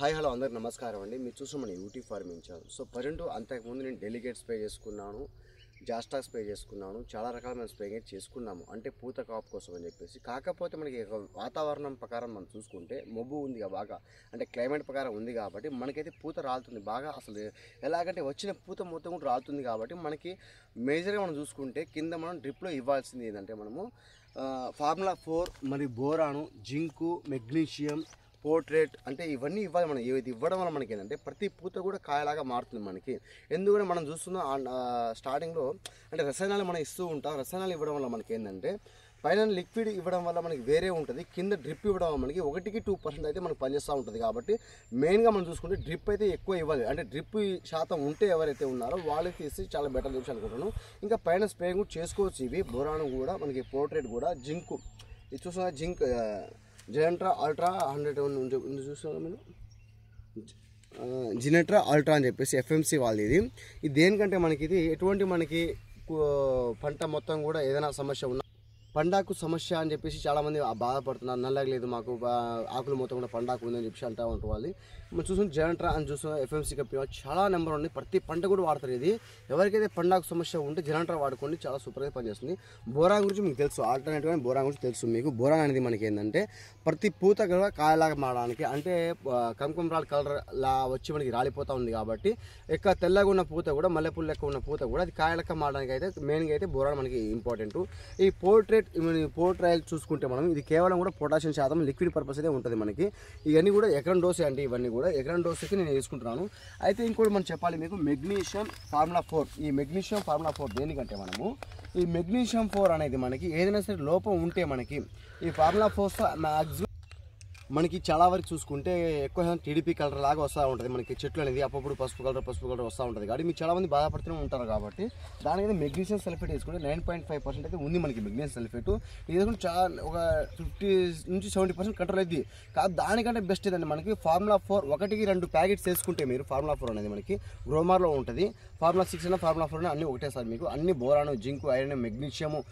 Hi hello అందరికి నమస్కారం అండి. మీరు చూసిన మన UT farming channel. So present అంతకుముందు నేను డెలిగేట్ స్ప్రే చేసుకున్నాను, జాస్టాక్ స్ప్రే చేసుకున్నాను, చాలా రకాలమైన స్ప్రే చేసుకున్నాము అంటే పూత కాపు కోసం అని చెప్పేసి. కాకపోతే మనకి వాతావరణం ప్రకారం మనం చూసుకుంటే మబ్బు ఉంది బాగా, అంటే క్లైమేట్ ప్రకారం ఉంది కాబట్టి మనకైతే పూత రాలుతుంది బాగా. అసలు ఎలాగంటే వచ్చిన పూత మొత్తం కూడా రాలుతుంది కాబట్టి మనకి మేజర్గా మనం చూసుకుంటే కింద మనం డ్రిప్లో ఇవ్వాల్సింది ఏంటంటే మనము ఫార్ములా 4 మరియు బోరాను, జింకు, మెగ్నీషియం, పోర్ట్రేట్ అంటే ఇవన్నీ ఇవ్వాలి. మనం ఇది ఇవ్వడం వల్ల మనకి ఏంటంటే ప్రతి పూత కూడా కాయలాగా మారుతుంది మనకి. ఎందుకంటే మనం చూస్తున్నాం స్టార్టింగ్లో అంటే రసాయనాలు మనం ఇస్తూ ఉంటాం. రసాయనాలు ఇవ్వడం వల్ల మనకి ఏంటంటే పైన లిక్విడ్ ఇవ్వడం వల్ల మనకి వేరే ఉంటుంది, కింద డ్రిప్ ఇవ్వడం వల్ల మనకి 1-2% అయితే మనకు పనిచేస్తూ ఉంటుంది. కాబట్టి మెయిన్గా మనం చూసుకుంటే డ్రిప్ అయితే ఎక్కువ ఇవ్వాలి. అంటే డ్రిప్ శాతం ఉంటే ఎవరైతే ఉన్నారో వాళ్ళకి తీసి చాలా బెటర్ చెప్పి అనుకుంటున్నాను. ఇంకా పైన స్ప్రే కూడా చేసుకోవచ్చు. ఇవి బోరాను కూడా మనకి, పోర్ట్రేట్ కూడా, జింకు ఇది చూస్తున్నా, జింక్ జెనెట్రా అల్ట్రా 100 చూస్తున్నా మీరు, జెనెట్రా అల్ట్రా అని చెప్పేసి ఎఫ్ఎంసి వాళ్ళది. ఇది దేనికంటే మనకి ఇది ఎటువంటి మనకి పంట మొత్తం కూడా ఏదైనా సమస్య ఉన్నా, పండాకు సమస్య అని చెప్పేసి చాలామంది బాధపడుతున్నారు. నల్లగా లేదు మాకు, ఆకులు మొత్తం కూడా పండాకు ఉందని చెప్పేసి అంటూ ఉంటారు వాళ్ళు. మనం చూస్తున్న జెనెట్రా అని చూస్తున్న ఎఫ్ఎంసి కంపెనీ చాలా నెంబర్ ఉంది, ప్రతి పంట కూడా వాడతారు. ఇది ఎవరికైతే పండాకు సమస్య ఉంటే జెనెట్రా వాడుకోండి, చాలా సూపర్గా పనిచేస్తుంది. బోరాన్ గురించి మీకు తెలుసు, ఆల్టర్నేటివ్ అని బోరాన్ గురించి తెలుసు మీకు. బోరాన్ అనేది మనకి ఏంటంటే ప్రతి పూత కూడా కాయలాగా మారడానికి, అంటే కంకుమరాల కలర్ లా వచ్చి మనకి రాలిపోతూ ఉంది కాబట్టి ఎక్కువ తెల్లగా ఉన్న పూత కూడా, మల్లెపూలు లెక్క ఉన్న పూత కూడా అది కాయలెక్క మారడానికి అయితే మెయిన్గా అయితే బోరాన్ మనకి ఇంపార్టెంట్. ఈ పోర్ట్రైల్ చూసుకుంటే మనం ఇది కేవలం కూడా పొటాషియం శాతం లిక్విడ్ పర్పస్ అయితే ఉంటుంది మనకి. ఇవన్నీ కూడా ఎకరం డోసే అండి, ఇవన్నీ కూడా ఎకరం డోస్కి నేను వేసుకుంటున్నాను. అయితే ఇంకోటి మనం చెప్పాలి మీకు, మెగ్నీషియం ఫార్ములా 4. ఈ మెగ్నీషియం ఫార్ములా 4 దేనికంటే మనము ఈ మెగ్నీషియం 4 అనేది మనకి ఏదైనా సరే లోపం ఉంటే మనకి ఈ ఫార్ములా 4 మ్యాక్సిమం మనకి చాలా వరకు చూసుకుంటే ఎక్కువ టీడీపీ కలర్ లాగా వస్తూ ఉంటుంది మనకి. చెట్లు అనేది అప్పుడు పసుపు కలర్ వస్తూ ఉంటుంది కాబట్టి మీరు చాలామంది బాధపడుతూనే ఉంటారు. కాబట్టి దానికైతే మెగ్నీషియం సల్ఫేట్ వేసుకుంటే 9.5% అయితే ఉంది మనకి మెగ్నీషియం సల్ఫేట్. ఇది వేసుకుంటే చాలా ఒక 50-70% కంట్రోల్ అయింది. కాదు దానికంటే బెస్ట్ ఏదండి మనకి ఫార్ములా 4 1-2 ప్యాకెట్స్ వేసుకుంటే మీరు, ఫార్ములా 4 అనేది మనకి గ్రోమార్లో ఉంటుంది. ఫార్ములా 6 అయినా ఫార్ములా 4 అయినా అన్నీ ఒకటేసారి మీకు. అన్ని బోరాను, జింకు, ఐరన్, మెగ్నీషియము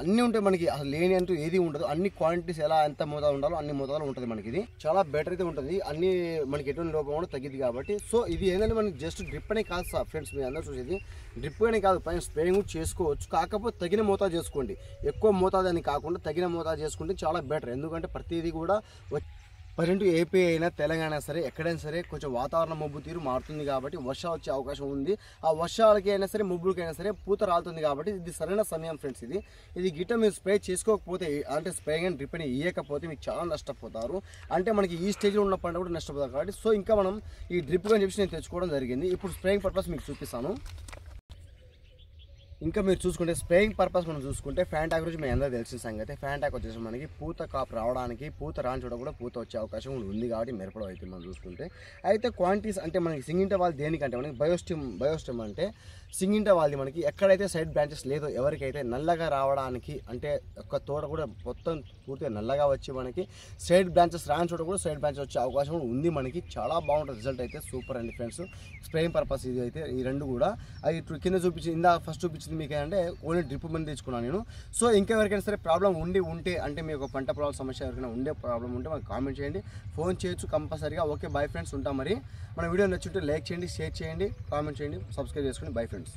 అన్నీ ఉంటాయి మనకి. అసలు లేని అంటూ ఏది ఉండదు. అన్ని క్వాంటిటీస్ ఎలా ఎంత మోతాదు ఉండాలో అన్ని మోతాదులో ఉంటుంది మనకి. ఇది చాలా బెటర్ అయితే ఉంటుంది, అన్ని మనకి ఎటువంటి లోపం కూడా తగ్గింది కాబట్టి. సో ఇది ఏంటంటే మనకి జస్ట్ డ్రిప్ అనే కాదు సార్ ఫ్రెండ్స్, మీరు అందరూ చూసేది డ్రిప్ అనే కాదు, పైన స్ప్రేయింగ్ కూడా చేసుకోవచ్చు. కాకపోతే తగిన మోతాదు చేసుకోండి, ఎక్కువ మోతాదు అని కాకుండా తగిన మోతాదు చేసుకుంటే చాలా బెటర్. ఎందుకంటే ప్రతిదీ కూడా ప్రజెంట్ ఏపీ అయినా తెలంగాణ సరే ఎక్కడైనా సరే కొంచెం వాతావరణం మబ్బు తీరు మారుతుంది కాబట్టి వర్షాలు వచ్చే అవకాశం ఉంది. ఆ వర్షాలకి అయినా సరే మబ్బులకైనా సరే పూత రాలుతుంది కాబట్టి ఇది సరైన సమయం ఫ్రెండ్స్. ఇది గిట్ట మీరు స్ప్రే చేసుకోకపోతే, అంటే స్ప్రే కానీ డ్రిప్ అని ఇవ్వకపోతే మీకు చాలా నష్టపోతారు. అంటే మనకి ఈ స్టేజ్లో ఉన్న పంట కూడా నష్టపోతారు కాబట్టి. సో ఇంకా మనం ఈ డ్రిప్ అని చెప్పి నేను తెచ్చుకోవడం జరిగింది. ఇప్పుడు స్ప్రేయింగ్ పర్పస్ మీకు చూపిస్తాను. ఇంకా మీరు చూసుకుంటే స్ప్రేయింగ్ పర్పస్ మనం చూసుకుంటే ఫ్యాంటాక్ గురించి మీకు అందరూ తెలిసిన సంగతి. ఫ్యాంటాక్ వచ్చేసి మనకి పూత కాపు రావడానికి, పూత రాని చోట కూడా పూత వచ్చే అవకాశం ఉంది కాబట్టి మిరపడం అయితే మనం చూసుకుంటే. అయితే క్వాంటిటీస్ అంటే మనకి సింగింటా వాళ్ళు దేనికంటే మనకి బయోస్టిమ్ అంటే సింగింటా వాళ్ళది మనకి ఎక్కడైతే సైడ్ బ్రాంచెస్ లేదో, ఎవరికైతే నల్లగా రావడానికి, అంటే ఒక్క తోట కూడా మొత్తం పూర్తిగా నల్లగా వచ్చి మనకి సైడ్ బ్రాంచెస్ రాని చోట కూడా సైడ్ బ్రాంచెస్ వచ్చే అవకాశం ఉంది మనకి. చాలా బాగుంటుంది రిజల్ట్ అయితే, సూపర్ అండి ఫ్రెండ్స్. స్ప్రేయింగ్ పర్పస్ ఇది అయితే ఈ రెండు కూడా అవి కింద చూపించి ఫస్ట్ చూపించింది మీకు అంటే ఓన్లీ డ్రిప్ మంది తెచ్చుకున్నాను నేను. సో ఇంకా ఎవరికైనా సరే ప్రాబ్లం ఉంటే, అంటే మీకు పంట పొలాల సమస్య ఎవరికైనా ఉండే ప్రాబ్లం ఉంటే మాకు కామెంట్ చేయండి, ఫోన్ చేయొచ్చు కంపల్సరీగా. ఓకే బై ఫ్రెండ్స్, ఉంటాం మరి. మన వీడియో నచ్చుంటే లైక్ చేయండి, షేర్ చేయండి, కామెంట్ చేయండి, సబ్స్క్రైబ్ చేసుకోండి. Bye friends.